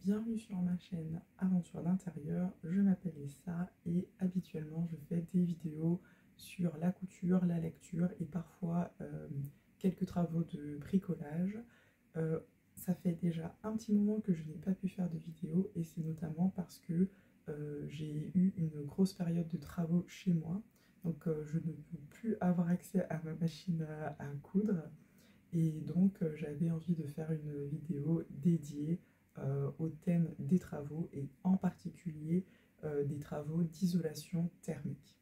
Bienvenue sur ma chaîne Aventure d'intérieur, je m'appelle Essa et habituellement je fais des vidéos sur la couture, la lecture et parfois quelques travaux de bricolage. Ça fait déjà un petit moment que je n'ai pas pu faire de vidéo et c'est notamment parce que j'ai eu une grosse période de travaux chez moi. Donc je ne peux plus avoir accès à ma machine à coudre. Et donc j'avais envie de faire une vidéo dédiée au thème des travaux et en particulier des travaux d'isolation thermique.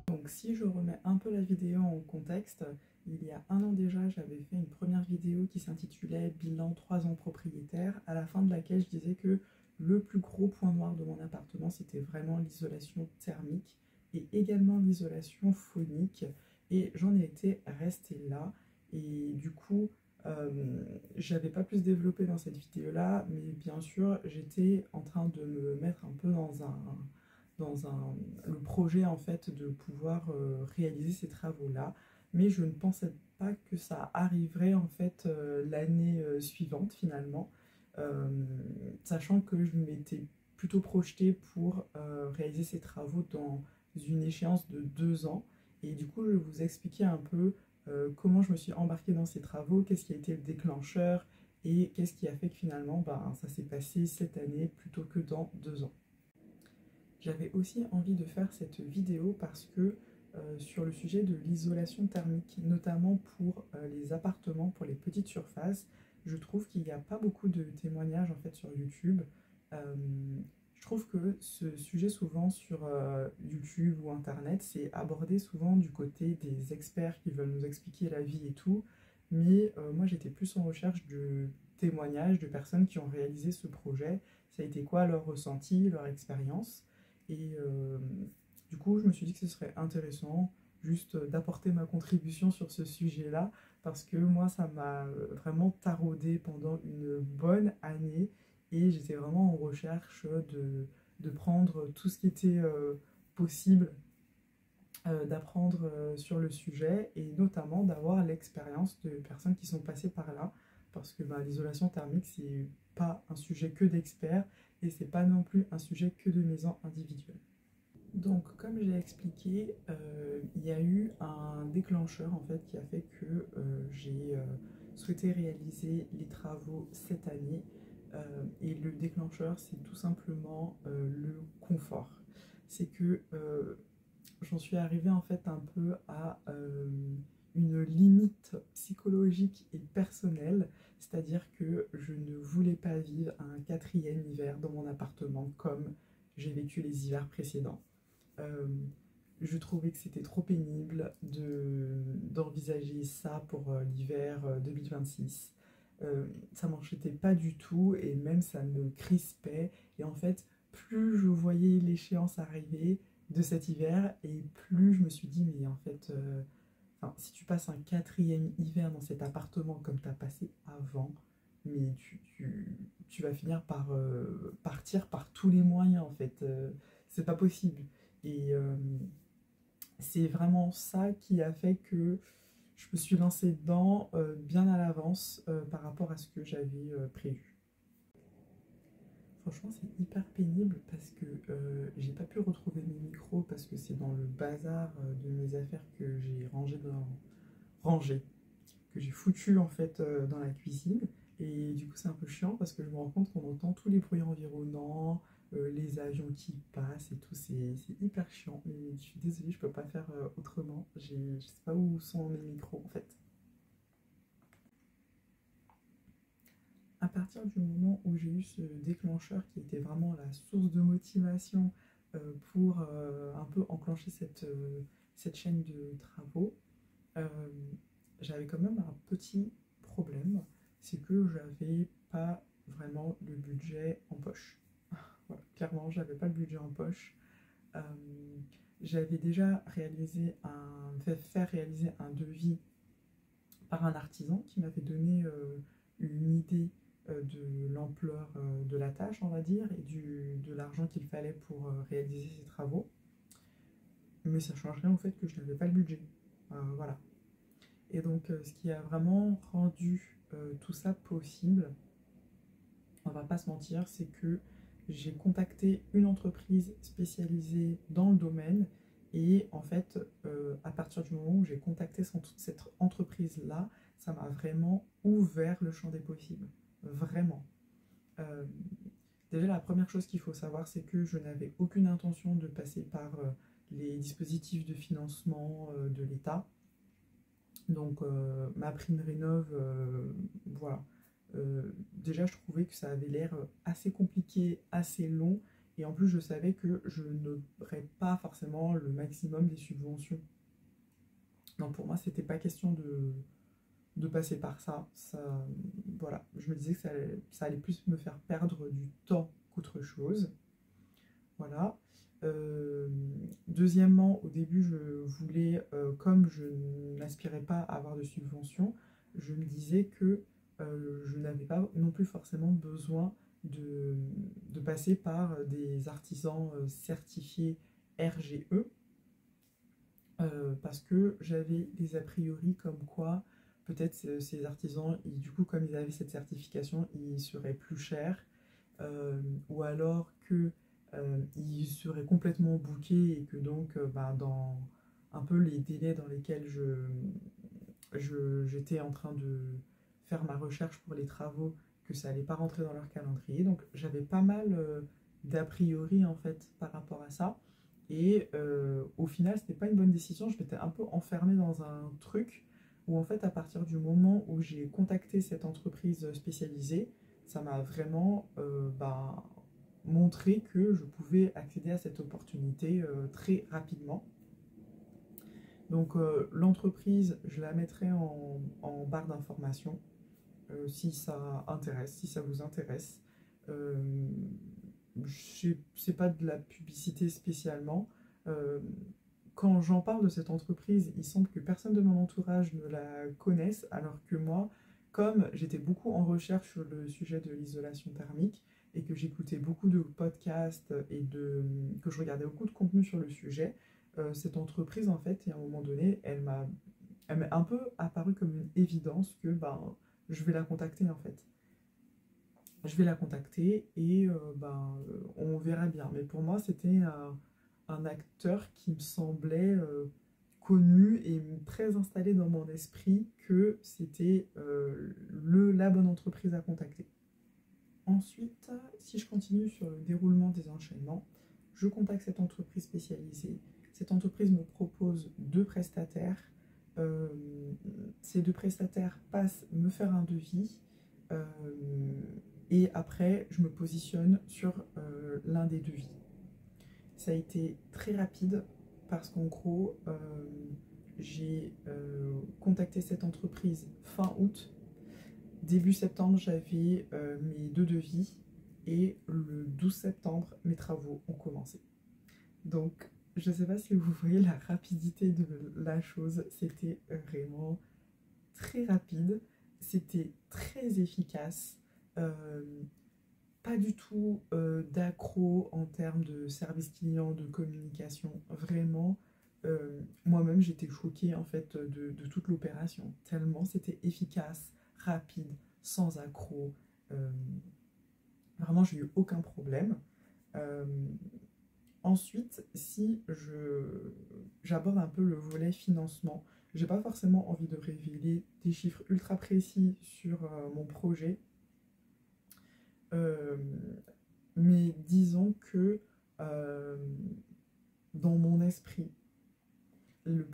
Donc si je remets un peu la vidéo en contexte, il y a un an déjà j'avais fait une première vidéo qui s'intitulait Bilan 3 ans propriétaire, à la fin de laquelle je disais que le plus gros point noir de mon appartement c'était vraiment l'isolation thermique et également l'isolation phonique, et j'en ai été restée là. Et du coup j'avais pas plus développé dans cette vidéo là, mais bien sûr j'étais en train de me mettre un peu le projet en fait de pouvoir réaliser ces travaux-là, mais je ne pensais pas que ça arriverait en fait l'année suivante finalement, euh, sachant que je m'étais plutôt projetée pour réaliser ces travaux dans une échéance de 2 ans. Et du coup, je vais vous expliquer un peu comment je me suis embarquée dans ces travaux, qu'est-ce qui a été le déclencheur et qu'est-ce qui a fait que finalement ça s'est passé cette année plutôt que dans 2 ans. J'avais aussi envie de faire cette vidéo parce que sur le sujet de l'isolation thermique, notamment pour les appartements, pour les petites surfaces, je trouve qu'il n'y a pas beaucoup de témoignages en fait sur YouTube. Euh, je trouve que ce sujet souvent sur YouTube ou Internet, c'est abordé souvent du côté des experts qui veulent nous expliquer la vie et tout, mais moi j'étais plus en recherche de témoignages de personnes qui ont réalisé ce projet, ça a été quoi leur ressenti, leur expérience. Et du coup, je me suis dit que ce serait intéressant juste d'apporter ma contribution sur ce sujet-là, parce que moi, ça m'a vraiment taraudé pendant une bonne année, et j'étais vraiment en recherche de prendre tout ce qui était possible d'apprendre sur le sujet, et notamment d'avoir l'expérience de personnes qui sont passées par là, parce que l'isolation thermique, c'est pas un sujet que d'experts, et c'est pas non plus un sujet que de maisons individuelles. Donc, comme j'ai expliqué, il y a eu un déclencheur en fait qui a fait que j'ai souhaité réaliser les travaux cette année. Et le déclencheur, c'est tout simplement le confort. C'est que j'en suis arrivée en fait un peu à une limite psychologique et personnelle, c'est-à-dire que je ne voulais pas vivre un quatrième hiver dans mon appartement comme j'ai vécu les hivers précédents. Euh, je trouvais que c'était trop pénible d'envisager ça pour l'hiver 2026. Ça m'enchantait pas du tout et même ça me crispait. Et en fait, plus je voyais l'échéance arriver de cet hiver et plus je me suis dit, mais en fait, enfin, si tu passes un quatrième hiver dans cet appartement comme tu as passé avant, mais tu vas finir par partir par tous les moyens en fait. C'est pas possible. Et c'est vraiment ça qui a fait que je me suis lancée dedans bien à l'avance par rapport à ce que j'avais prévu. Franchement, c'est hyper pénible parce que j'ai pas pu retrouver mes micros parce que c'est dans le bazar de mes affaires que j'ai rangé, que j'ai foutu en fait dans la cuisine. Et du coup, c'est un peu chiant parce que je me rends compte qu'on entend tous les bruits environnants, les avions qui passent et tout. C'est hyper chiant. Mais je suis désolée, je peux pas faire autrement. Je sais pas où sont mes micros en fait. À partir du moment où j'ai eu ce déclencheur qui était vraiment la source de motivation pour un peu enclencher cette chaîne de travaux, euh, j'avais quand même un petit problème, c'est que j'avais pas vraiment le budget en poche. Voilà, clairement, j'avais pas le budget en poche. Euh, J'avais déjà fait réaliser un devis par un artisan qui m'avait donné une idée de l'ampleur de la tâche, on va dire, et de l'argent qu'il fallait pour réaliser ces travaux. Mais ça change rien au fait que je n'avais pas le budget. Voilà. Et donc, ce qui a vraiment rendu tout ça possible, on va pas se mentir, c'est que j'ai contacté une entreprise spécialisée dans le domaine et en fait, à partir du moment où j'ai contacté cette entreprise-là, ça m'a vraiment ouvert le champ des possibles. Vraiment. Euh, Déjà, la première chose qu'il faut savoir, c'est que je n'avais aucune intention de passer par les dispositifs de financement de l'État. Donc, ma prime rénov, voilà. Déjà, je trouvais que ça avait l'air assez compliqué, assez long, et en plus, je savais que je n'aurais pas forcément le maximum des subventions. Donc, pour moi, c'était pas question de passer par ça. Voilà, je me disais que ça allait plus me faire perdre du temps qu'autre chose. Voilà. Euh, Deuxièmement, au début, je voulais, comme je n'aspirais pas à avoir de subvention, je me disais que je n'avais pas non plus forcément besoin de passer par des artisans certifiés RGE, parce que j'avais des a priori comme quoi peut-être ces artisans, du coup, comme ils avaient cette certification, ils seraient plus chers, ou alors que ils seraient complètement bookés et que donc bah, dans un peu les délais dans lesquels j'étais en train de faire ma recherche pour les travaux, que ça allait pas rentrer dans leur calendrier. Donc j'avais pas mal d'a priori en fait par rapport à ça. Et au final, c'était pas une bonne décision. Je m'étais un peu enfermée dans un truc où en fait, à partir du moment où j'ai contacté cette entreprise spécialisée, ça m'a vraiment bah, montré que je pouvais accéder à cette opportunité très rapidement. Donc l'entreprise, je la mettrai en barre d'information si ça intéresse, si ça vous intéresse. Euh, c'est pas de la publicité spécialement. Euh, Quand j'en parle de cette entreprise, il semble que personne de mon entourage ne la connaisse, alors que moi, comme j'étais beaucoup en recherche sur le sujet de l'isolation thermique et que j'écoutais beaucoup de podcasts et que je regardais beaucoup de contenu sur le sujet, cette entreprise, en fait, à un moment donné, elle m'est un peu apparue comme une évidence que ben, je vais la contacter, en fait. Je vais la contacter et ben, on verra bien. Mais pour moi, c'était un acteur qui me semblait connu et très installé dans mon esprit que c'était la bonne entreprise à contacter. Ensuite, si je continue sur le déroulement des enchaînements, je contacte cette entreprise spécialisée. Cette entreprise me propose deux prestataires. Euh, Ces deux prestataires passent me faire un devis. euh, et après, je me positionne sur l'un des devis. Ça a été très rapide parce qu'en gros, j'ai contacté cette entreprise fin août. Début septembre, j'avais mes deux devis et le 12 septembre, mes travaux ont commencé. Donc, je ne sais pas si vous voyez la rapidité de la chose. C'était vraiment très rapide, c'était très efficace. Euh, Pas du tout d'accro en termes de service client, de communication. Vraiment, moi-même, j'étais choquée en fait de toute l'opération. Tellement c'était efficace, rapide, sans accro. Euh, Vraiment, j'ai eu aucun problème. Euh, Ensuite, si j'aborde un peu le volet financement, j'ai pas forcément envie de révéler des chiffres ultra précis sur mon projet. Euh, Mais disons que euh, dans mon esprit, la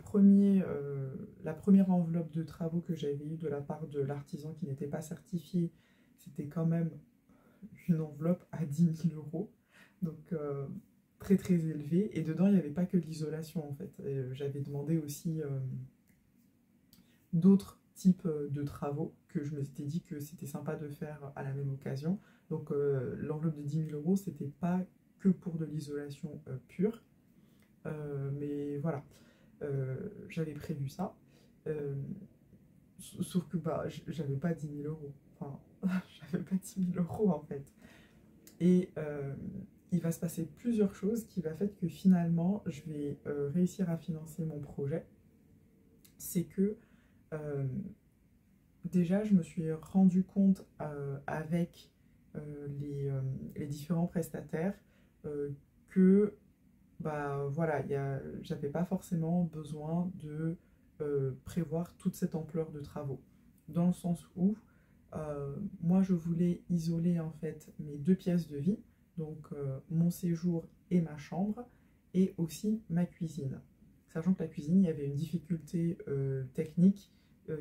première enveloppe de travaux que j'avais eue de la part de l'artisan qui n'était pas certifié, c'était quand même une enveloppe à 10 000 euros. Donc très très élevée. Et dedans, il n'y avait pas que de l'isolation en fait. J'avais demandé aussi d'autres types de travaux que je me suis dit que c'était sympa de faire à la même occasion. Donc l'enveloppe de 10 000 euros, c'était pas que pour de l'isolation pure. Mais voilà, j'avais prévu ça. Euh, Sauf que bah, j'avais pas 10 000 euros. Enfin, j'avais pas 10 000 euros en fait. Et il va se passer plusieurs choses qui va faire que finalement, je vais réussir à financer mon projet. C'est que Euh, Déjà, je me suis rendu compte avec les différents prestataires euh, que bah voilà, j'avais pas forcément besoin de prévoir toute cette ampleur de travaux. Dans le sens où moi je voulais isoler en fait mes deux pièces de vie, donc mon séjour et ma chambre, et aussi ma cuisine. Sachant que la cuisine, il y avait une difficulté technique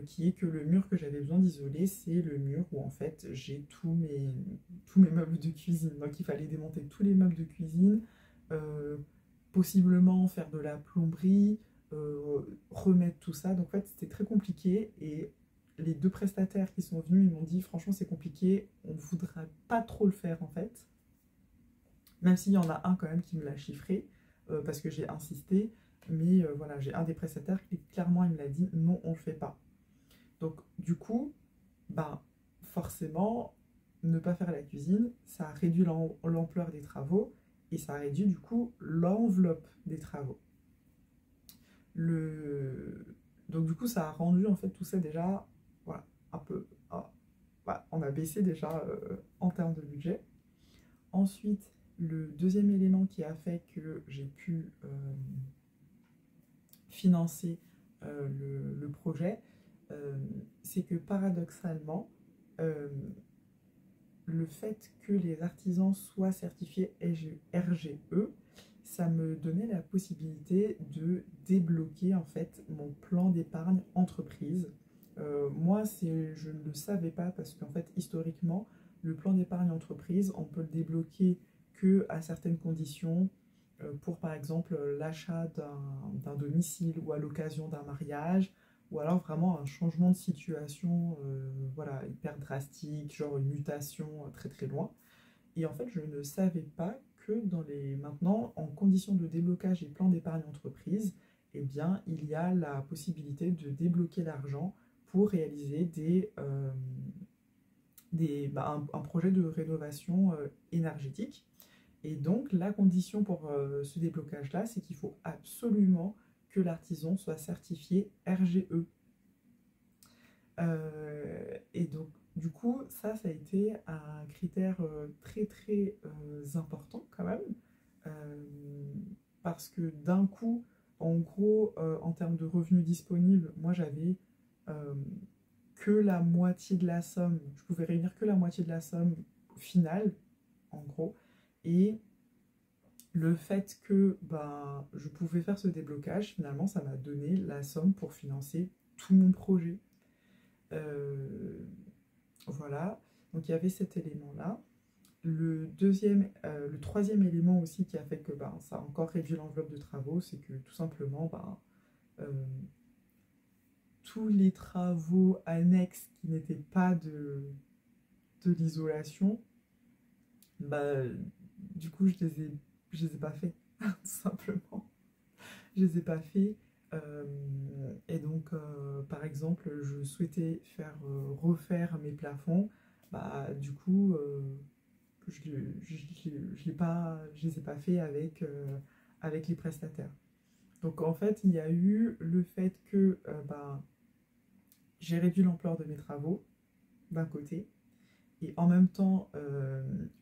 qui est que le mur que j'avais besoin d'isoler, c'est le mur où en fait j'ai tous mes meubles de cuisine. Donc il fallait démonter tous les meubles de cuisine, euh, possiblement faire de la plomberie, remettre tout ça. Donc en fait, c'était très compliqué et les deux prestataires qui sont venus, ils m'ont dit franchement c'est compliqué, on ne voudra pas trop le faire en fait. Même s'il y en a un quand même qui me l'a chiffré parce que j'ai insisté. Mais voilà, j'ai un des prestataires qui clairement il me l'a dit non, on ne le fait pas. Donc du coup, ben, forcément, ne pas faire la cuisine, ça réduit l'ampleur des travaux et ça réduit du coup l'enveloppe des travaux. Le... Donc du coup, ça a rendu en fait tout ça déjà, voilà, un peu... voilà, on a baissé déjà en termes de budget. Ensuite, le deuxième élément qui a fait que j'ai pu financer le projet, c'est que paradoxalement, euh, le fait que les artisans soient certifiés RGE, ça me donnait la possibilité de débloquer en fait mon plan d'épargne entreprise. Moi, je ne le savais pas parce qu'en fait, historiquement, le plan d'épargne entreprise, on peut le débloquer que à certaines conditions, pour par exemple l'achat d'un domicile ou à l'occasion d'un mariage, ou alors vraiment un changement de situation voilà, hyper drastique, genre une mutation très très loin. Et en fait, je ne savais pas que maintenant, en condition de déblocage et plan d'épargne entreprise, eh bien, il y a la possibilité de débloquer l'argent pour réaliser un projet de rénovation énergétique. Et donc, la condition pour ce déblocage-là, c'est qu'il faut absolument que l'artisan soit certifié RGE. Et donc, du coup, ça a été un critère très très important quand même, euh, parce que d'un coup, en gros, en termes de revenus disponibles, moi j'avais euh, que la moitié de la somme, je pouvais réunir que la moitié de la somme finale, en gros, et le fait que ben, je pouvais faire ce déblocage, finalement, ça m'a donné la somme pour financer tout mon projet. Euh, voilà, donc il y avait cet élément-là. Le troisième élément aussi qui a fait que ben, ça a encore réduit l'enveloppe de travaux, c'est que tout simplement, ben, euh, tous les travaux annexes qui n'étaient pas de l'isolation, bah, du coup, je les ai pas faits, tout simplement. Je les ai pas faits. Euh, et donc, par exemple, je souhaitais refaire mes plafonds. Bah, du coup, je les ai pas fait avec les prestataires. Donc, en fait, il y a eu le fait que bah, j'ai réduit l'ampleur de mes travaux, d'un côté, et en même temps,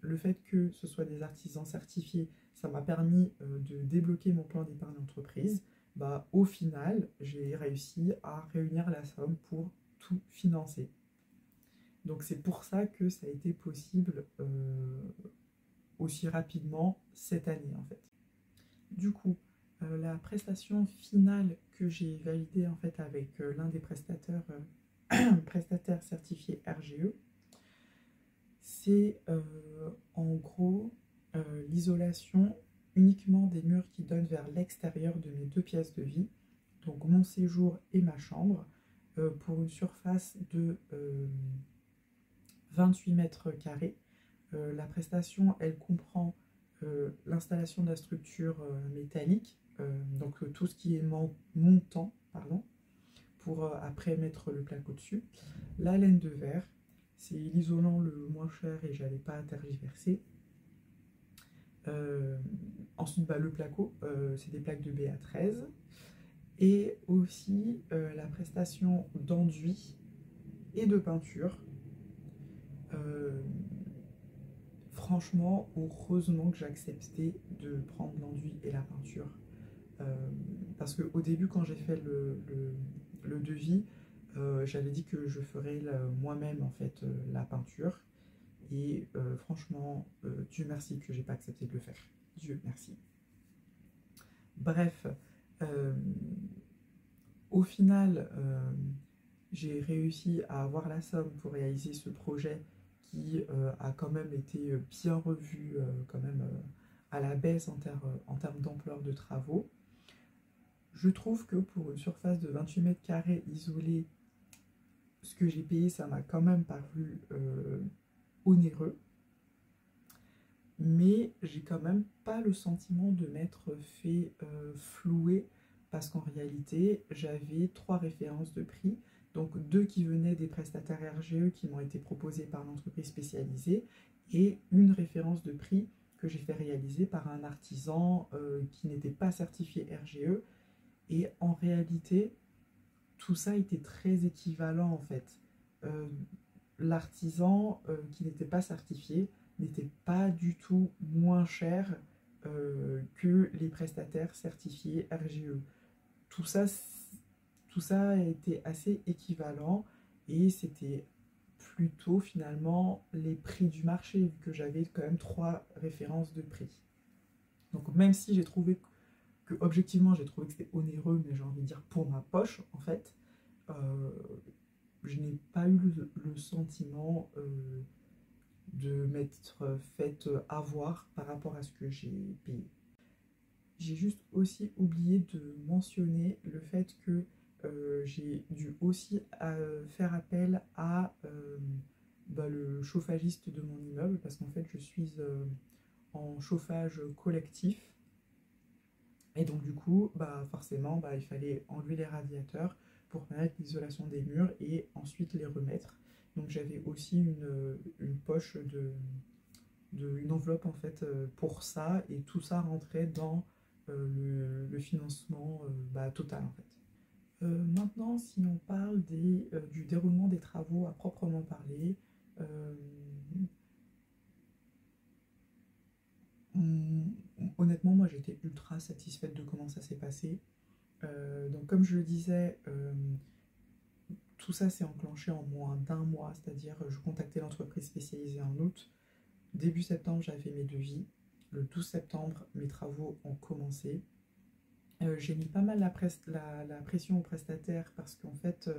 le fait que ce soit des artisans certifiés, ça m'a permis de débloquer mon plan d'épargne entreprise. Bah, au final, j'ai réussi à réunir la somme pour tout financer. Donc c'est pour ça que ça a été possible aussi rapidement cette année en fait. Du coup, la prestation finale que j'ai validée en fait avec l'un des prestataires certifiés RGE, c'est en gros l'isolation uniquement des murs qui donnent vers l'extérieur de mes deux pièces de vie, donc mon séjour et ma chambre, pour une surface de 28 mètres carrés. La prestation, elle comprend l'installation de la structure métallique, donc tout ce qui est montant, pardon, pour après mettre le placo dessus. La laine de verre, c'est l'isolant le moins cher et j'avais pas à tergiverser. Euh, Ensuite, bah, le placo, c'est des plaques de BA13. et aussi la prestation d'enduit et de peinture. Euh, Franchement, heureusement que j'ai accepté de prendre l'enduit et la peinture. Euh, Parce qu'au début, quand j'ai fait le devis, j'avais dit que je ferais moi-même en fait la peinture. Et franchement, Dieu merci que j'ai pas accepté de le faire. Dieu merci. Bref, euh, au final, j'ai réussi à avoir la somme pour réaliser ce projet qui a quand même été bien revu quand même à la baisse en termes d'ampleur de travaux. Je trouve que pour une surface de 28 mètres carrés isolée, ce que j'ai payé, ça m'a quand même paru onéreux. Mais j'ai quand même pas le sentiment de m'être fait flouer parce qu'en réalité, j'avais 3 références de prix, donc 2 qui venaient des prestataires RGE qui m'ont été proposés par l'entreprise spécialisée et une référence de prix que j'ai fait réaliser par un artisan qui n'était pas certifié RGE. Et en réalité, tout ça était très équivalent en fait. Euh, L'artisan qui n'était pas certifié n'était pas du tout moins cher que les prestataires certifiés RGE. Tout ça, tout ça a été assez équivalent et c'était plutôt finalement les prix du marché vu que j'avais quand même 3 références de prix. Donc même si j'ai trouvé que objectivement j'ai trouvé que c'était onéreux, mais j'ai envie de dire pour ma poche en fait, euh, je n'ai pas eu le sentiment de m'être fait avoir par rapport à ce que j'ai payé. J'ai juste aussi oublié de mentionner le fait que j'ai dû aussi faire appel à le chauffagiste de mon immeuble parce qu'en fait je suis en chauffage collectif et donc du coup forcément il fallait enlever les radiateurs pour permettre l'isolation des murs et ensuite les remettre. Donc j'avais aussi une poche une enveloppe en fait pour ça et tout ça rentrait dans le financement total en fait. Maintenant, si on parle du déroulement des travaux à proprement parler, euh, honnêtement, moi j'étais ultra satisfaite de comment ça s'est passé. Donc comme je le disais, tout ça s'est enclenché en moins d'un mois, c'est-à-dire je contactais l'entreprise spécialisée en août. Début septembre, j'avais fait mes devis. Le 12 septembre, mes travaux ont commencé. J'ai mis pas mal la pression aux prestataires parce qu'en fait,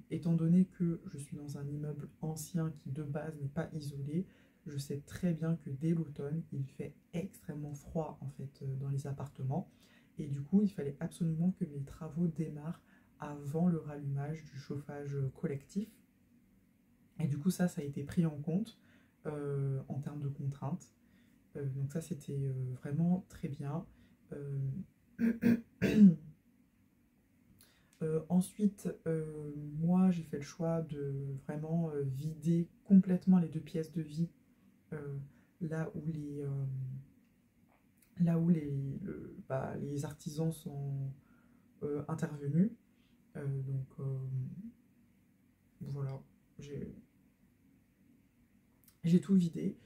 étant donné que je suis dans un immeuble ancien qui de base n'est pas isolé, je sais très bien que dès l'automne, il fait extrêmement froid en fait dans les appartements. Et du coup, il fallait absolument que mes travaux démarrent avant le rallumage du chauffage collectif. Et du coup, ça a été pris en compte en termes de contraintes. Donc ça, c'était vraiment très bien. Euh, Ensuite, moi, j'ai fait le choix de vraiment vider complètement les 2 pièces de vie euh, là où les artisans sont intervenus. Donc voilà, j'ai j'ai tout vidé.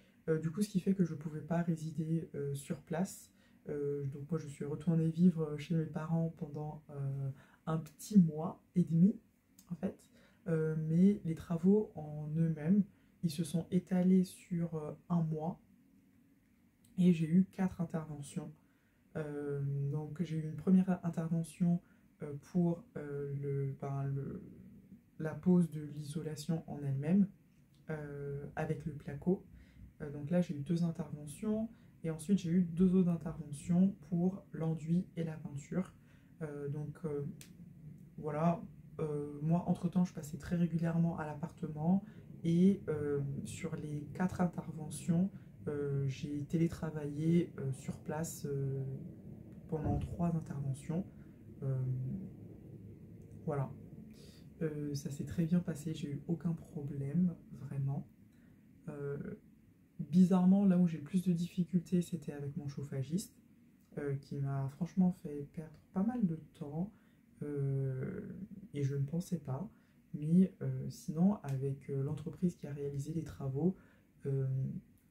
Du coup, ce qui fait que je ne pouvais pas résider sur place. Donc moi, je suis retournée vivre chez mes parents pendant un petit mois et demi, en fait. Mais les travaux en eux-mêmes, ils se sont étalés sur un mois et j'ai eu 4 interventions. Donc j'ai eu une première intervention pour la pose de l'isolation en elle-même avec le placo. Donc là, j'ai eu 2 interventions et ensuite j'ai eu 2 autres interventions pour l'enduit et la peinture. Donc voilà, moi entre-temps, je passais très régulièrement à l'appartement et sur les 4 interventions, j'ai télétravaillé sur place pendant 3 interventions. Euh, voilà, ça s'est très bien passé, j'ai eu aucun problème, vraiment. Euh, Bizarrement, là où j'ai plus de difficultés, c'était avec mon chauffagiste. qui m'a franchement fait perdre pas mal de temps euh, et je ne pensais pas. Mais sinon, avec l'entreprise qui a réalisé les travaux, euh,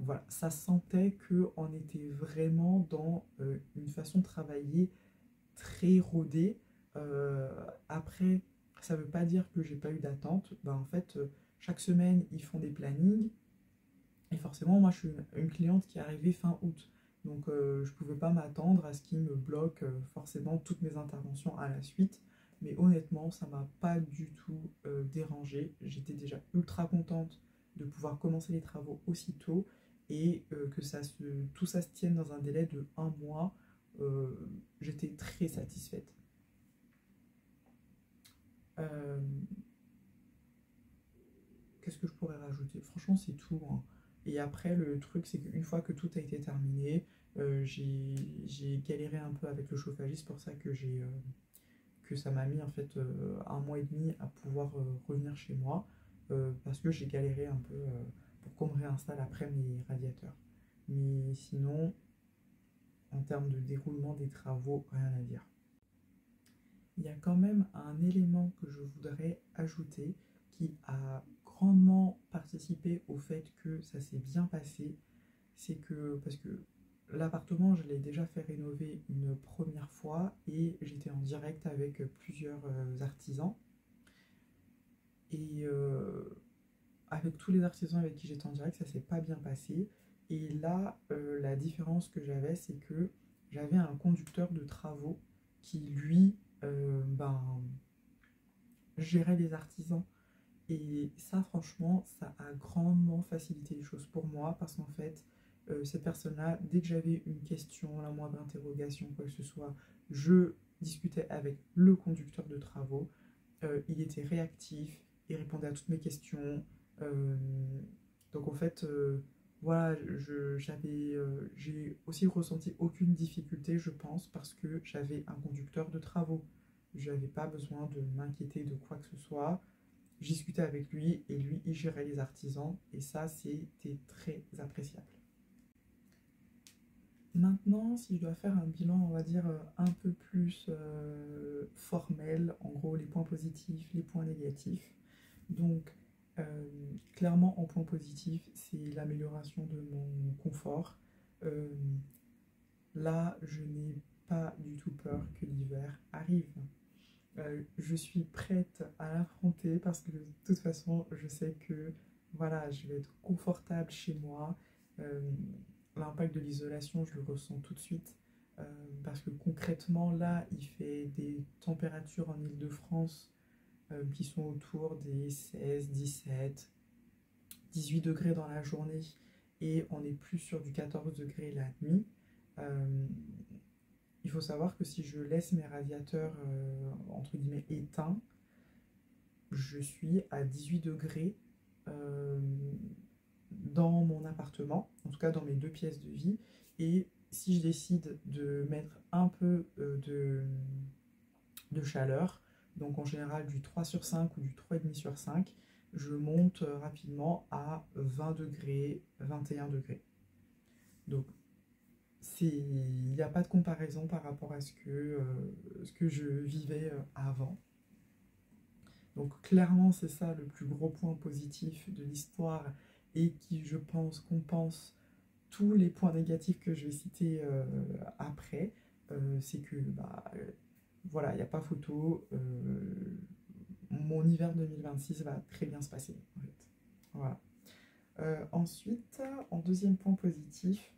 voilà, ça sentait qu'on était vraiment dans une façon de travailler très rodée. Euh, Après, ça ne veut pas dire que j'ai pas eu d'attente. Ben, en fait, chaque semaine, ils font des plannings. Et forcément, moi, je suis une cliente qui est arrivée fin août. Donc, je ne pouvais pas m'attendre à ce qu'ils me bloquent forcément toutes mes interventions à la suite. Mais honnêtement, ça m'a pas du tout dérangée. J'étais déjà ultra contente de pouvoir commencer les travaux aussitôt et que tout ça se tienne dans un délai de 1 mois. euh, J'étais très satisfaite. Euh, Qu'est-ce que je pourrais rajouter? Franchement, c'est tout, hein. Et après, le truc, c'est qu'une fois que tout a été terminé, j'ai galéré un peu avec le chauffagiste, c'est pour ça que ça m'a mis en fait 1 mois et demi à pouvoir revenir chez moi, parce que j'ai galéré un peu pour qu'on me réinstalle après mes radiateurs. Mais sinon, en termes de déroulement des travaux, rien à dire. Il y a quand même un élément que je voudrais ajouter qui a grandement participé au fait que ça s'est bien passé. C'est que, parce que l'appartement, je l'ai déjà fait rénover une première fois et j'étais en direct avec plusieurs artisans. Et avec tous les artisans avec qui j'étais en direct, ça s'est pas bien passé. Et là, la différence que j'avais, c'est que j'avais un conducteur de travaux qui, lui, ben, gérait les artisans. Et ça, franchement, ça a grandement facilité les choses pour moi parce qu'en fait, cette personne-là, dès que j'avais une question, la moindre interrogation, quoi que ce soit, je discutais avec le conducteur de travaux. Il était réactif, il répondait à toutes mes questions. Euh, donc en fait, voilà, j'ai aussi ressenti aucune difficulté, je pense, parce que j'avais un conducteur de travaux. Je n'avais pas besoin de m'inquiéter de quoi que ce soit. Je discutais avec lui et lui, il gérait les artisans et ça, c'était très appréciable. Maintenant, si je dois faire un bilan, on va dire un peu plus formel, en gros les points positifs, les points négatifs. Donc, clairement, en point positif, c'est l'amélioration de mon confort. Euh, Là, je n'ai pas du tout peur que l'hiver arrive. Je suis prête à l'affronter parce que de toute façon, je sais que voilà, je vais être confortable chez moi. Euh, L'impact de l'isolation, je le ressens tout de suite parce que concrètement, là, il fait des températures en Île-de-France qui sont autour des 16, 17, 18 degrés dans la journée et on est plus sur du 14 degrés la nuit. Euh, il faut savoir que si je laisse mes radiateurs entre guillemets éteints, je suis à 18 degrés euh, dans mon appartement, en tout cas dans mes 2 pièces de vie. Et si je décide de mettre un peu de chaleur, donc en général du 3 sur 5 ou du 3,5 sur 5, je monte rapidement à 20 degrés, 21 degrés. Donc il n'y a pas de comparaison par rapport à ce que je vivais avant. Donc clairement, c'est ça le plus gros point positif de l'histoire et qui, je pense, compense tous les points négatifs que je vais citer après. C'est que, bah, voilà, il n'y a pas photo. Mon hiver 2026 va très bien se passer, en fait. Voilà. Ensuite, en deuxième point positif,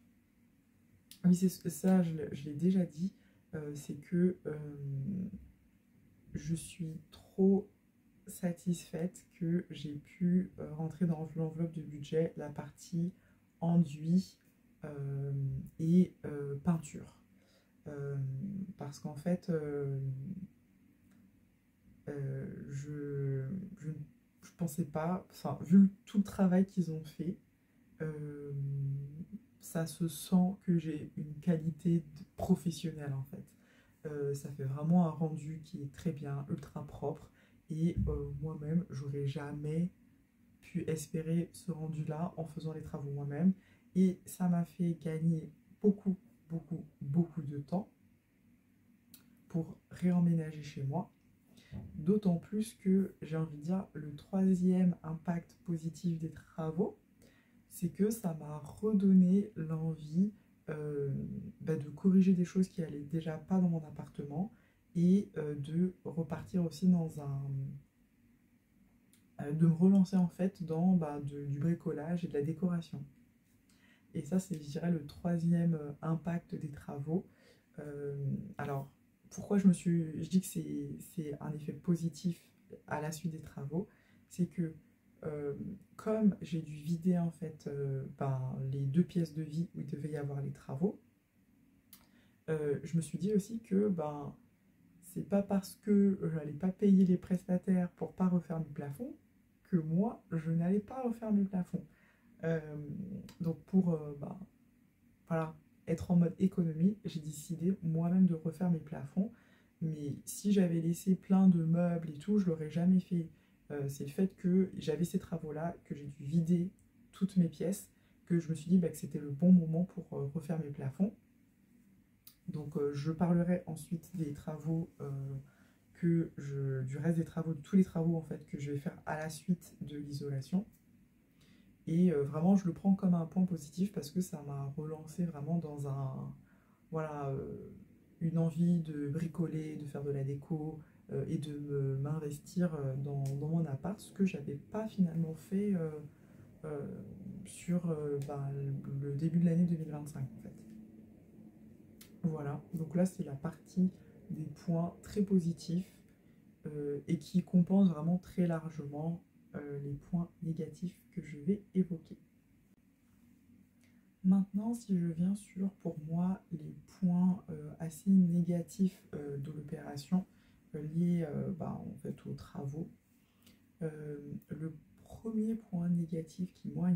oui, ça, je l'ai déjà dit, c'est que je suis trop satisfaite que j'ai pu rentrer dans l'enveloppe de budget la partie enduit et peinture. Euh, Parce qu'en fait, je je pensais pas, enfin, vu tout le travail qu'ils ont fait, euh, ça se sent que j'ai une qualité professionnelle en fait. Ça fait vraiment un rendu qui est très bien, ultra propre. Et moi-même, j'aurais jamais pu espérer ce rendu-là en faisant les travaux moi-même. Et ça m'a fait gagner beaucoup beaucoup de temps pour réemménager chez moi. D'autant plus que, j'ai envie de dire, le troisième impact positif des travaux, c'est que ça m'a redonné l'envie de corriger des choses qui allaient déjà pas dans mon appartement et de repartir aussi de me relancer en fait dans du bricolage et de la décoration. Et ça, c'est, je dirais, le troisième impact des travaux. Euh, alors, pourquoi je dis que c'est un effet positif à la suite des travaux, c'est que comme j'ai dû vider en fait les 2 pièces de vie où il devait y avoir les travaux, je me suis dit aussi que c'est pas parce que j'allais pas payer les prestataires pour pas refaire mes plafonds que moi je n'allais pas refaire mes plafonds. Euh, donc pour voilà, être en mode économie, j'ai décidé moi-même de refaire mes plafonds. Mais si j'avais laissé plein de meubles et tout, je l'aurais jamais fait. C'est le fait que j'avais ces travaux-là, que j'ai dû vider toutes mes pièces, que je me suis dit que c'était le bon moment pour refaire mes plafonds. Donc je parlerai ensuite des travaux du reste des travaux, de tous les travaux en fait que je vais faire à la suite de l'isolation. Et vraiment, je le prends comme un point positif parce que ça m'a relancé vraiment dans voilà, une envie de bricoler, de faire de la déco et de m'investir dans mon appart, ce que j'avais pas finalement fait euh, sur le début de l'année 2025 en fait. Voilà, donc là c'est la partie des points très positifs et qui compense vraiment très largement les points négatifs que je vais évoquer. Maintenant, si je viens sur, pour moi, les points assez négatifs de l'opération liés en fait, aux travaux, le premier point négatif qui, moi,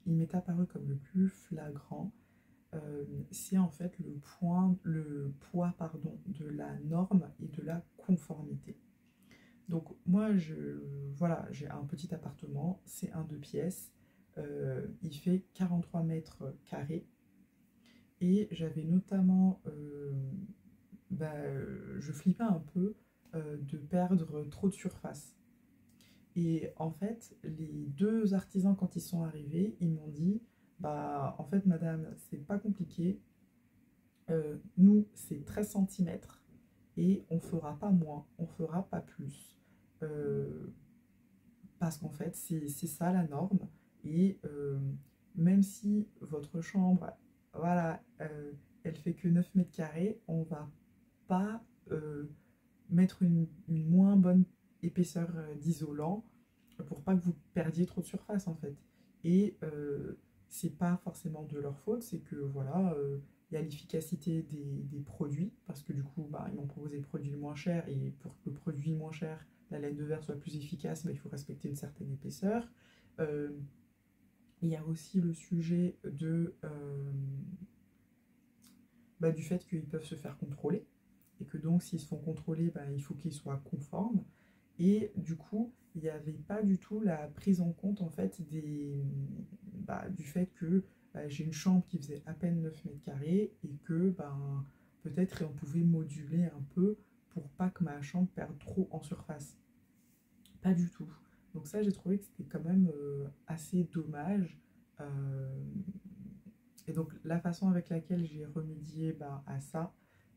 il m'est apparu comme le plus flagrant, c'est en fait le poids pardon, de la norme et de la conformité. Donc moi, voilà, j'ai un petit appartement, c'est un 2 pièces, il fait 43 mètres carrés et j'avais notamment, je flippais un peu de perdre trop de surface. Et en fait, les 2 artisans, quand ils sont arrivés, ils m'ont dit, en fait, madame, c'est pas compliqué, nous, c'est 13 centimètres et on fera pas moins, on fera pas plus. Euh, Parce qu'en fait, c'est ça la norme. Et même si votre chambre, voilà, elle fait que 9 mètres carrés, on va pas mettre une moins bonne épaisseur d'isolant pour pas que vous perdiez trop de surface en fait. Et c'est pas forcément de leur faute, c'est que voilà, il y a l'efficacité des produits, parce que du coup, ils m'ont proposé le produit le moins cher, et pour que le produit moins cher, la laine de verre soit plus efficace, il faut respecter une certaine épaisseur. Euh, il y a aussi le sujet du fait qu'ils peuvent se faire contrôler, et que donc s'ils se font contrôler, il faut qu'ils soient conformes. Et du coup, il n'y avait pas du tout la prise en compte en fait du fait que j'ai une chambre qui faisait à peine 9 mètres carrés et que peut-être on pouvait moduler un peu pour pas que ma chambre perde trop en surface. Pas du tout. Donc ça, j'ai trouvé que c'était quand même assez dommage. Euh, et donc la façon avec laquelle j'ai remédié à ça,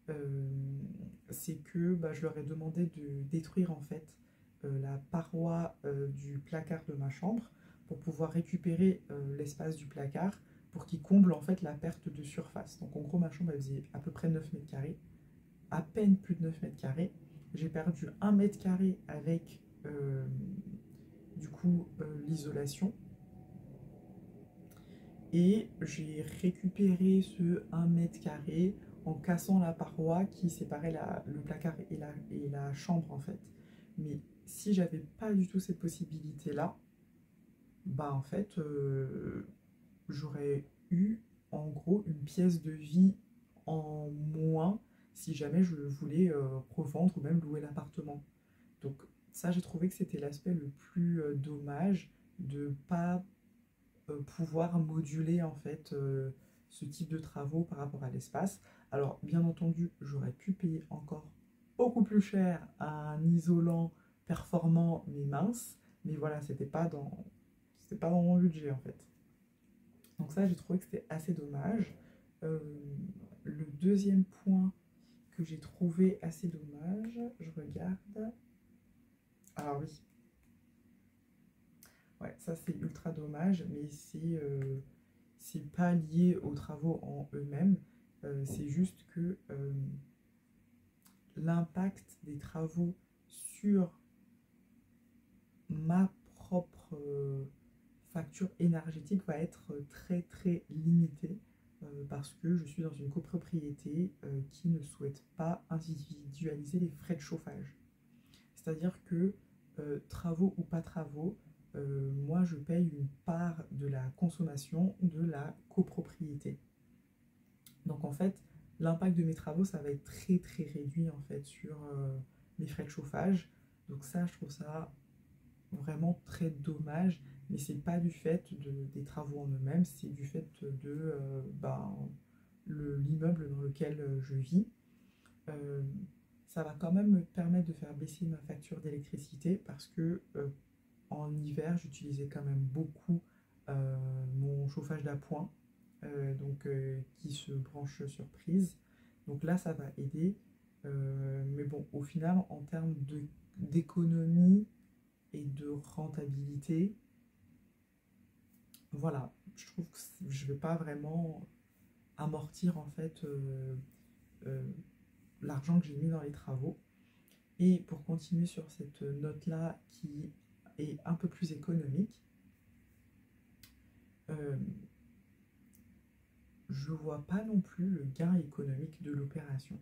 euh, c'est que je leur ai demandé de détruire en fait la paroi du placard de ma chambre pour pouvoir récupérer l'espace du placard pour qu'il comble en fait la perte de surface. Donc en gros ma chambre elle faisait à peu près 9 mètres carrés, à peine plus de 9 mètres carrés. J'ai perdu 1 mètre carré avec l'isolation. Et j'ai récupéré ce 1 mètre carré en cassant la paroi qui séparait le placard et la chambre en fait. Mais si j'avais pas du tout cette possibilité-là, en fait, j'aurais eu en gros une pièce de vie en moins si jamais je voulais revendre ou même louer l'appartement. Donc ça, j'ai trouvé que c'était l'aspect le plus dommage de pas pouvoir moduler en fait ce type de travaux par rapport à l'espace. Alors, bien entendu, j'aurais pu payer encore beaucoup plus cher un isolant performant mais mince, mais voilà, c'était pas dans mon budget en fait. Donc ça, j'ai trouvé que c'était assez dommage. Euh, le deuxième point que j'ai trouvé assez dommage, je regarde. Alors oui, ouais, ça c'est ultra dommage, mais c'est pas lié aux travaux en eux-mêmes. C'est juste que l'impact des travaux sur ma propre facture énergétique va être très très limitée parce que je suis dans une copropriété qui ne souhaite pas individualiser les frais de chauffage. C'est-à-dire que travaux ou pas travaux, moi je paye une part de la consommation de la copropriété. Donc en fait, l'impact de mes travaux, ça va être très très réduit en fait sur mes frais de chauffage. Donc ça, je trouve ça vraiment très dommage, mais c'est pas du fait des travaux en eux-mêmes, c'est du fait de l'immeuble dans lequel je vis. Euh, Ça va quand même me permettre de faire baisser ma facture d'électricité parce que en hiver, j'utilisais quand même beaucoup mon chauffage d'appoint, qui se branche sur prise. Donc là, ça va aider. Mais bon, au final, en termes d'économie et de rentabilité, voilà, je trouve que je ne vais pas vraiment amortir en fait euh, l'argent que j'ai mis dans les travaux. Et pour continuer sur cette note-là qui est un peu plus économique, euh, je vois pas non plus le gain économique de l'opération.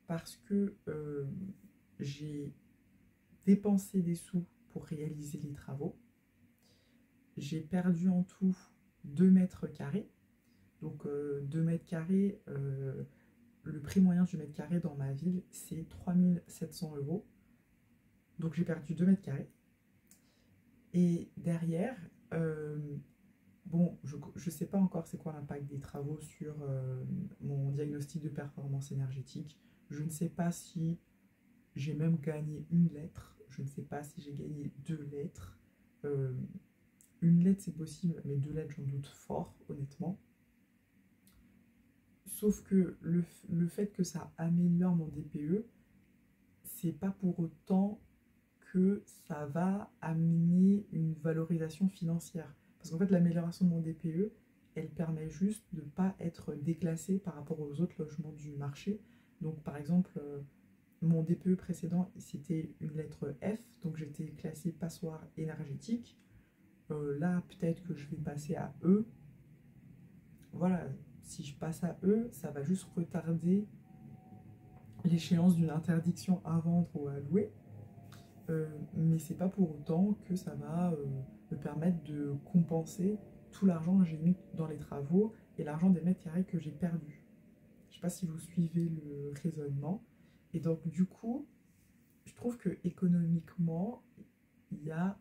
Parce que j'ai dépensé des sous pour réaliser les travaux. J'ai perdu en tout 2 mètres carrés. Donc 2 mètres carrés, le prix moyen du mètre carré dans ma ville, c'est 3 700 €. Donc j'ai perdu 2 mètres carrés. Et derrière, bon, je ne sais pas encore c'est quoi l'impact des travaux sur mon diagnostic de performance énergétique. Je ne sais pas si j'ai même gagné une lettre. Je ne sais pas si j'ai gagné 2 lettres. Euh, une lettre, c'est possible, mais 2 lettres, j'en doute fort, honnêtement. Sauf que le fait que ça améliore mon DPE, c'est pas pour autant que ça va amener une valorisation financière. Parce qu'en fait, l'amélioration de mon DPE, elle permet juste de ne pas être déclassée par rapport aux autres logements du marché. Donc, par exemple, mon DPE précédent, c'était une lettre F, donc j'étais classée passoire énergétique. Là, peut-être que je vais passer à E. Voilà, si je passe à E, ça va juste retarder l'échéance d'une interdiction à vendre ou à louer. Mais c'est pas pour autant que ça va me permettre de compenser tout l'argent que j'ai mis dans les travaux et l'argent des mètres carrés que j'ai perdu. Je sais pas si vous suivez le raisonnement. Et donc du coup, je trouve que économiquement, il n'y a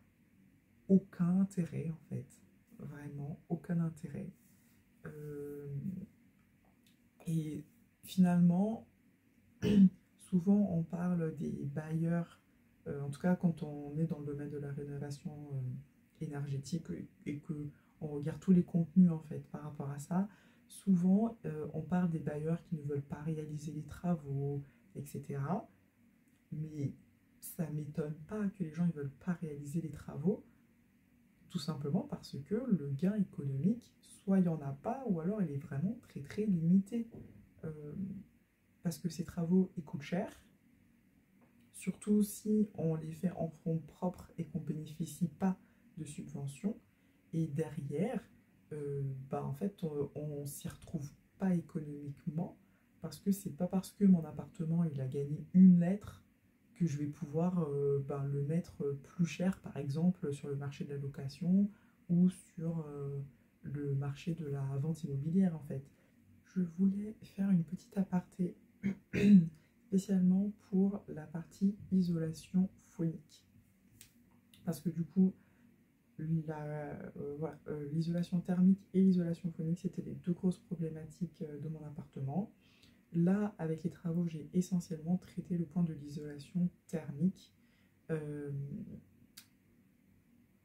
aucun intérêt en fait. Vraiment, aucun intérêt. Euh, et finalement, souvent on parle des bailleurs, en tout cas quand on est dans le domaine de la rénovation énergétique et que on regarde tous les contenus en fait par rapport à ça, souvent on parle des bailleurs qui ne veulent pas réaliser les travaux, etc. Mais ça ne m'étonne pas que les gens ne veulent pas réaliser les travaux, tout simplement parce que le gain économique, soit il n'y en a pas, ou alors il est vraiment très très limité. Euh, Parce que ces travaux ils coûtent cher, surtout si on les fait en fonds propres et qu'on ne bénéficie pas de subventions. Et derrière, en fait, on s'y retrouve pas économiquement parce que c'est pas parce que mon appartement il a gagné une lettre que je vais pouvoir le mettre plus cher, par exemple, sur le marché de la location ou sur le marché de la vente immobilière, en fait. Je voulais faire une petite aparté spécialement pour la partie isolation phonique. Parce que du coup, l'isolation thermique et l'isolation phonique, c'était les deux grosses problématiques de mon appartement. Là, avec les travaux, j'ai essentiellement traité le point de l'isolation thermique. Euh,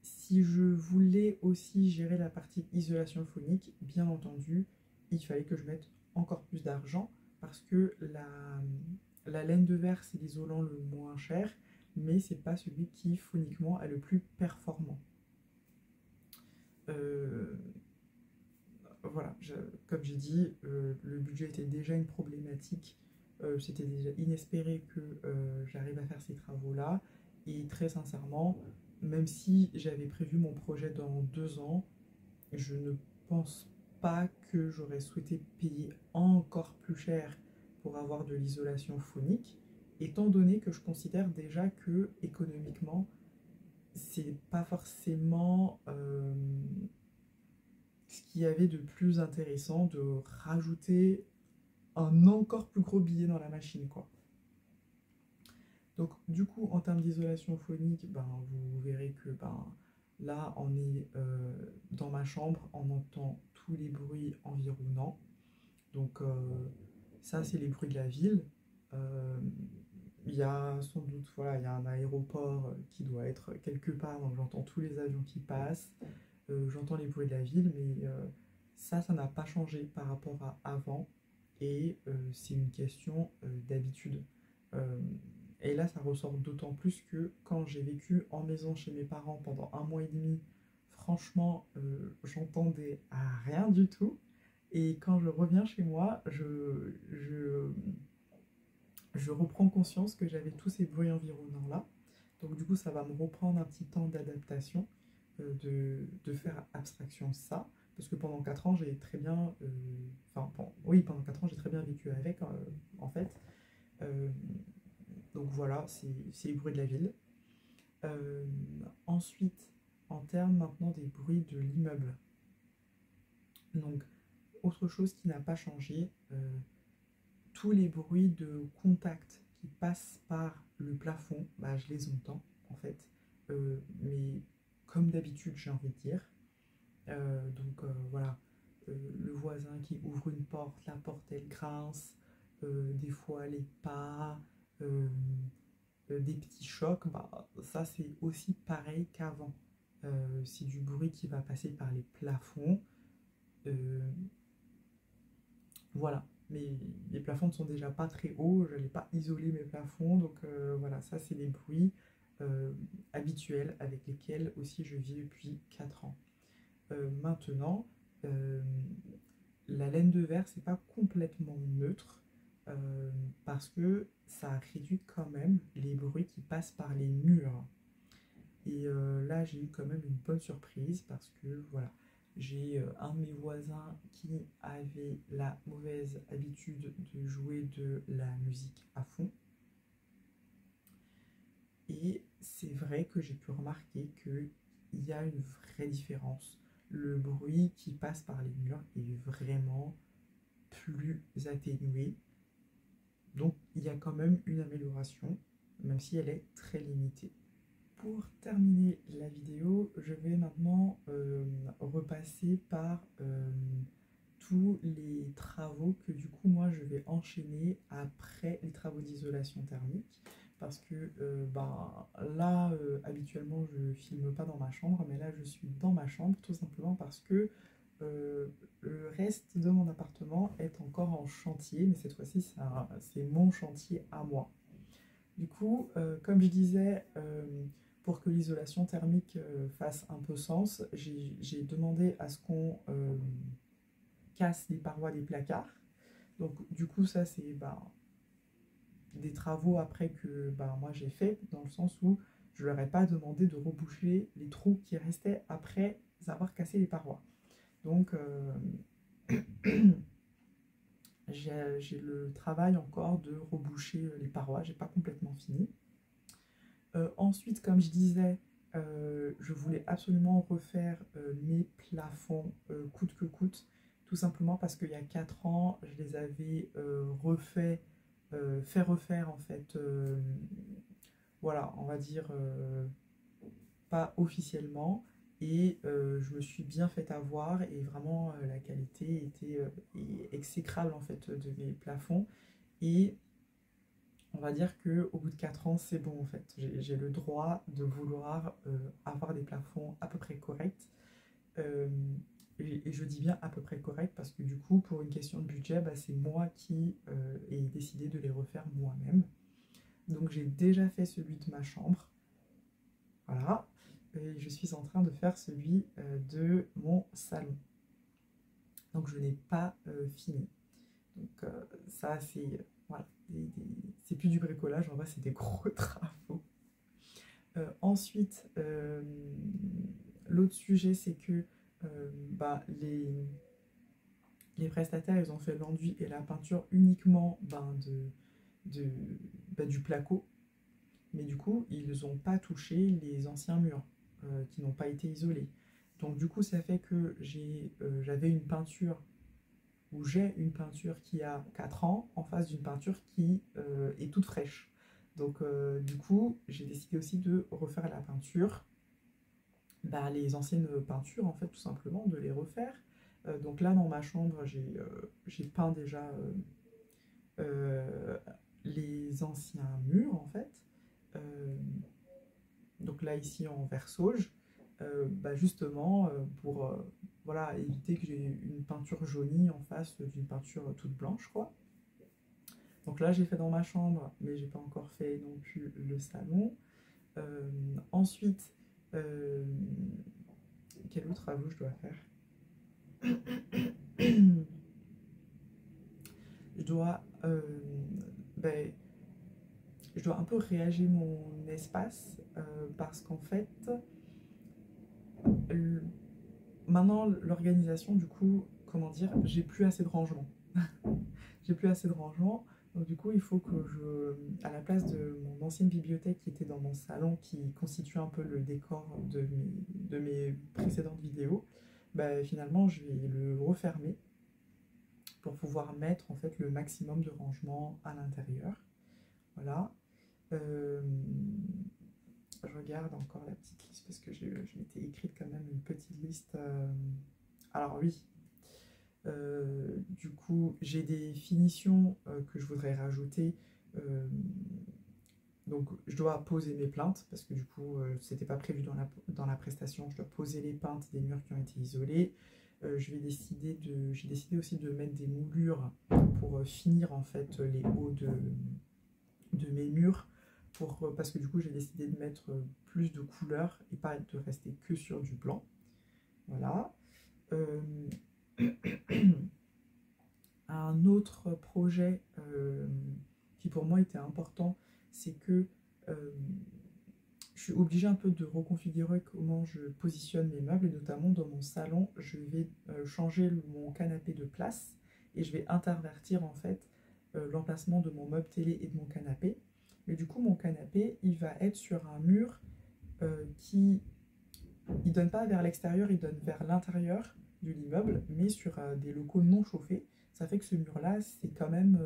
si je voulais aussi gérer la partie isolation phonique, bien entendu, il fallait que je mette encore plus d'argent parce que la laine de verre, c'est l'isolant le moins cher, mais c'est pas celui qui phoniquement est le plus performant. Euh, voilà, comme j'ai dit, le budget était déjà une problématique. C'était déjà inespéré que j'arrive à faire ces travaux-là. Et très sincèrement, même si j'avais prévu mon projet dans 2 ans, je ne pense pas que j'aurais souhaité payer encore plus cher pour avoir de l'isolation phonique, étant donné que je considère déjà que économiquement, c'est pas forcément ce qu'il y avait de plus intéressant de rajouter un encore plus gros billet dans la machine, quoi. Donc, du coup, en termes d'isolation phonique, ben, vous verrez que ben, là, on est dans ma chambre, on entend tous les bruits environnants. Donc, ça, c'est les bruits de la ville. Euh, Il y a sans doute, voilà, il y a un aéroport qui doit être quelque part, donc j'entends tous les avions qui passent. J'entends les bruits de la ville, mais ça n'a pas changé par rapport à avant. Et c'est une question d'habitude. Euh, et là, ça ressort d'autant plus que quand j'ai vécu en maison chez mes parents pendant 1 mois et demi, franchement, j'entendais rien du tout. Et quand je reviens chez moi, je reprends conscience que j'avais tous ces bruits environnants-là. Donc du coup, ça va me reprendre un petit temps d'adaptation, de faire abstraction de ça. Parce que pendant 4 ans, j'ai très bien... oui, pendant 4 ans, j'ai très bien vécu avec, en fait. Euh, donc voilà, c'est les bruits de la ville. Euh, Ensuite, en termes maintenant des bruits de l'immeuble. Donc, autre chose qui n'a pas changé, tous les bruits de contact qui passent par le plafond, bah, je les entends en fait. Mais comme d'habitude, j'ai envie de dire. Voilà, le voisin qui ouvre une porte, la porte elle grince, des fois les pas, euh, des petits chocs, bah, ça c'est aussi pareil qu'avant. C'est du bruit qui va passer par les plafonds. Euh, Voilà, mais les plafonds ne sont déjà pas très hauts, je n'ai pas isolé mes plafonds, donc voilà, ça c'est les bruits euh, habituels avec lesquels aussi je vis depuis 4 ans. Maintenant, euh, la laine de verre, c'est pas complètement neutre euh, parce que ça réduit quand même les bruits qui passent par les murs. Et là, j'ai eu quand même une bonne surprise parce que voilà, j'ai un de mes voisins qui avait la mauvaise habitude de jouer de la musique à fond. Et c'est vrai que j'ai pu remarquer qu'il y a une vraie différence. Le bruit qui passe par les murs est vraiment plus atténué. Donc il y a quand même une amélioration, même si elle est très limitée. Pour terminer la vidéo, je vais maintenant repasser par tous les travaux que du coup moi je vais enchaîner après les travaux d'isolation thermique. Parce que là, habituellement, je filme pas dans ma chambre, mais là, je suis dans ma chambre tout simplement parce que euh, le reste de mon appartement est encore en chantier, mais cette fois-ci, c'est mon chantier à moi. Du coup, comme je disais, pour que l'isolation thermique fasse un peu sens, j'ai demandé à ce qu'on casse les parois des placards. Donc, du coup, ça, c'est des travaux après que moi j'ai fait, dans le sens où je leur ai pas demandé de reboucher les trous qui restaient après avoir cassé les parois. Donc, j'ai le travail encore de reboucher les parois, j'ai pas complètement fini. Ensuite, comme je disais, je voulais absolument refaire mes plafonds coûte que coûte, tout simplement parce qu'il y a 4 ans, je les avais fait refaire en fait, voilà, on va dire pas officiellement. et je me suis bien fait avoir et vraiment la qualité était exécrable en fait de mes plafonds. Et on va dire qu'au bout de 4 ans, c'est bon en fait. J'ai le droit de vouloir avoir des plafonds à peu près corrects. Euh, et je dis bien à peu près corrects parce que du coup, pour une question de budget, bah, c'est moi qui ai décidé de les refaire moi-même. Donc j'ai déjà fait celui de ma chambre. Voilà. Et je suis en train de faire celui de mon salon. Donc je n'ai pas fini. Donc ça, c'est voilà, c'est plus du bricolage, en vrai, c'est des gros travaux. Ensuite, l'autre sujet, c'est que bah, les prestataires, ils ont fait l'enduit et la peinture uniquement de, du placo. Mais du coup, ils n'ont pas touché les anciens murs qui n'ont pas été isolés. Donc du coup, ça fait que j'avais une peinture où j'ai une peinture qui a 4 ans en face d'une peinture qui est toute fraîche. Donc du coup, j'ai décidé aussi de refaire la peinture, bah, les anciennes peintures en fait tout simplement, de les refaire. Donc là dans ma chambre, j'ai peint déjà euh, les anciens murs en fait. Euh, donc là ici en vert sauge, bah, justement pour voilà, éviter que j'ai une peinture jaunie en face d'une peinture toute blanche quoi. Donc là j'ai fait dans ma chambre, mais j'ai pas encore fait non plus le salon. Ensuite, euh, quel autre travaux je dois faire? Je dois, ben, je dois un peu réagir mon espace parce qu'en fait, maintenant l'organisation, du coup, comment dire, j'ai plus assez de rangement. J'ai plus assez de rangement, donc du coup, il faut que à la place de mon ancienne bibliothèque qui était dans mon salon, qui constitue un peu le décor de mes précédentes vidéos, bah, finalement, je vais le refermer pour pouvoir mettre en fait le maximum de rangement à l'intérieur. Voilà. Euh, je regarde encore la petite liste parce que je m'étais écrite quand même une petite liste. Alors oui, du coup, j'ai des finitions que je voudrais rajouter. Euh, donc, je dois poser mes plaintes parce que du coup, c'était pas prévu dans la prestation. Je dois poser les peintes des murs qui ont été isolés. J'ai décidé aussi de mettre des moulures pour finir en fait les hauts de mes murs. Parce que du coup, j'ai décidé de mettre plus de couleurs et pas de rester que sur du blanc. Voilà. Euh, Un autre projet qui pour moi était important, c'est que je suis obligée un peu de reconfigurer comment je positionne mes meubles, et notamment dans mon salon, je vais changer mon canapé de place et je vais intervertir en fait l'emplacement de mon meuble télé et de mon canapé. Mais du coup, mon canapé, il va être sur un mur qui il donne pas vers l'extérieur, il donne vers l'intérieur de l'immeuble, mais sur des locaux non chauffés. Ça fait que ce mur-là, c'est quand même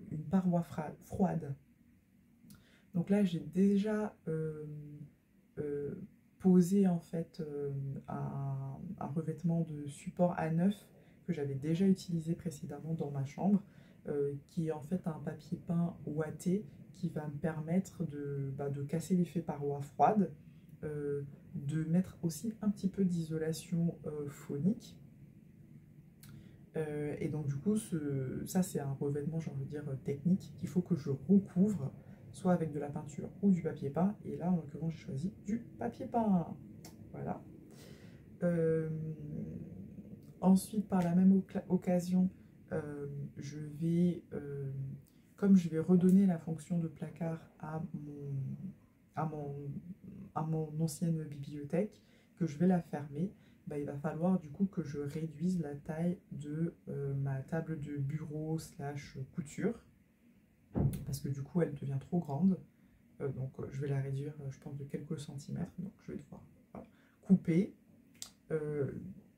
une paroi froide. Donc là, j'ai déjà euh, posé en fait un revêtement de support A9 que j'avais déjà utilisé précédemment dans ma chambre, qui est en fait un papier peint ouaté qui va me permettre de casser l'effet paroi froide, de mettre aussi un petit peu d'isolation phonique. Et donc du coup, ça c'est un revêtement, j'ai envie de dire, technique qu'il faut que je recouvre, soit avec de la peinture ou du papier peint. Et là, en l'occurrence, j'ai choisi du papier peint. Voilà. Euh, Ensuite, par la même occasion, je vais, comme je vais redonner la fonction de placard à mon, à mon ancienne bibliothèque, que je vais la fermer, bah, il va falloir du coup que je réduise la taille de ma table de bureau slash couture, parce que du coup elle devient trop grande. Donc je vais la réduire, je pense, de quelques centimètres. Donc je vais devoir voilà, couper. Euh,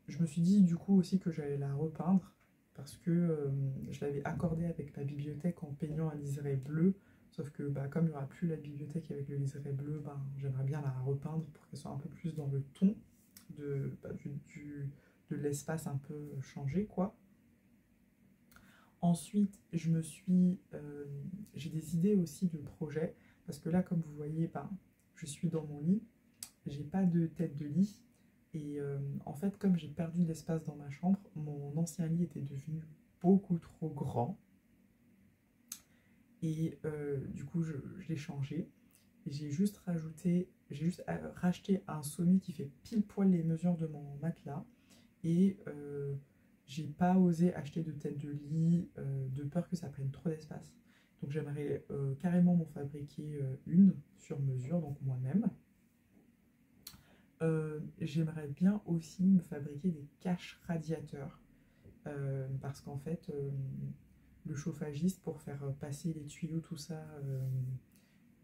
je me suis dit du coup aussi que j'allais la repeindre parce que je l'avais accordée avec ma bibliothèque en peignant un liseré bleu. Sauf que bah, comme il n'y aura plus la bibliothèque avec le liseré bleu, bah, j'aimerais bien la repeindre pour qu'elle soit un peu plus dans le ton de l'espace un peu changé, quoi. Ensuite, j'ai des idées aussi de projets, parce que là, comme vous voyez, ben, je suis dans mon lit, j'ai pas de tête de lit, et en fait, comme j'ai perdu de l'espace dans ma chambre, mon ancien lit était devenu beaucoup trop grand, et du coup, je l'ai changé. J'ai juste racheté un sommier qui fait pile poil les mesures de mon matelas, et j'ai pas osé acheter de tête de lit de peur que ça prenne trop d'espace. Donc j'aimerais carrément m'en fabriquer une sur mesure, donc moi-même. J'aimerais bien aussi me fabriquer des caches radiateurs parce qu'en fait, le chauffagiste, pour faire passer les tuyaux, tout ça,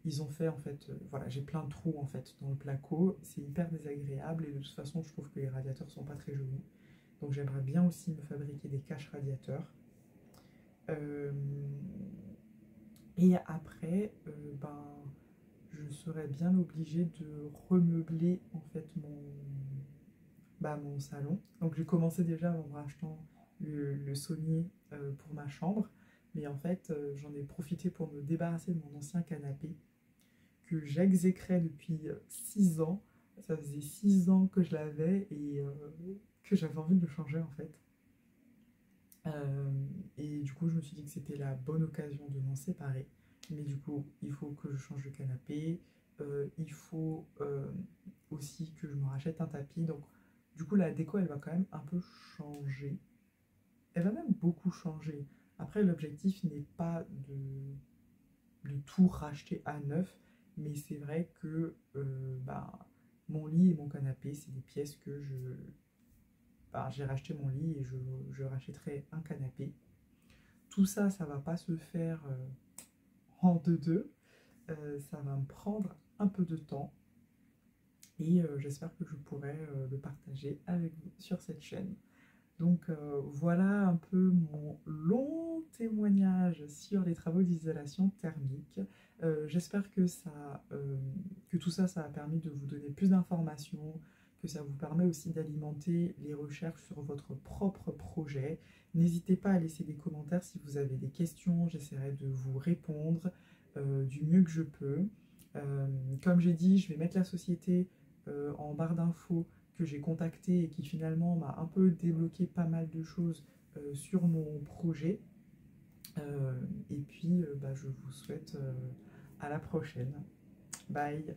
ils ont fait en fait, voilà, j'ai plein de trous en fait dans le placo, c'est hyper désagréable et de toute façon, je trouve que les radiateurs sont pas très jolis. Donc j'aimerais bien aussi me fabriquer des caches radiateurs. Euh, et après, ben, je serais bien obligée de remeubler en fait mon salon. Donc j'ai commencé déjà en rachetant le sommier pour ma chambre. Mais en fait, j'en ai profité pour me débarrasser de mon ancien canapé que j'exécrais depuis 6 ans. Ça faisait 6 ans que je l'avais et que j'avais envie de le changer en fait. Euh, et du coup, je me suis dit que c'était la bonne occasion de m'en séparer. Mais du coup, il faut que je change de canapé. Il faut aussi que je me rachète un tapis. Donc, du coup, la déco, elle va quand même un peu changer. Elle va même beaucoup changer. Après, l'objectif n'est pas de tout racheter à neuf. Mais c'est vrai que bah, mon lit et mon canapé, c'est des pièces que bah, j'ai racheté mon lit et je rachèterai un canapé. Tout ça, ça va pas se faire en deux. Ça va me prendre un peu de temps et j'espère que je pourrai le partager avec vous sur cette chaîne. Donc voilà un peu mon long témoignage sur les travaux d'isolation thermique. J'espère que tout ça, ça a permis de vous donner plus d'informations, que ça vous permet aussi d'alimenter les recherches sur votre propre projet. N'hésitez pas à laisser des commentaires si vous avez des questions, j'essaierai de vous répondre du mieux que je peux. Comme j'ai dit, je vais mettre la société en barre d'infos que j'ai contacté et qui finalement m'a un peu débloqué pas mal de choses sur mon projet. Et puis, bah, je vous souhaite à la prochaine. Bye!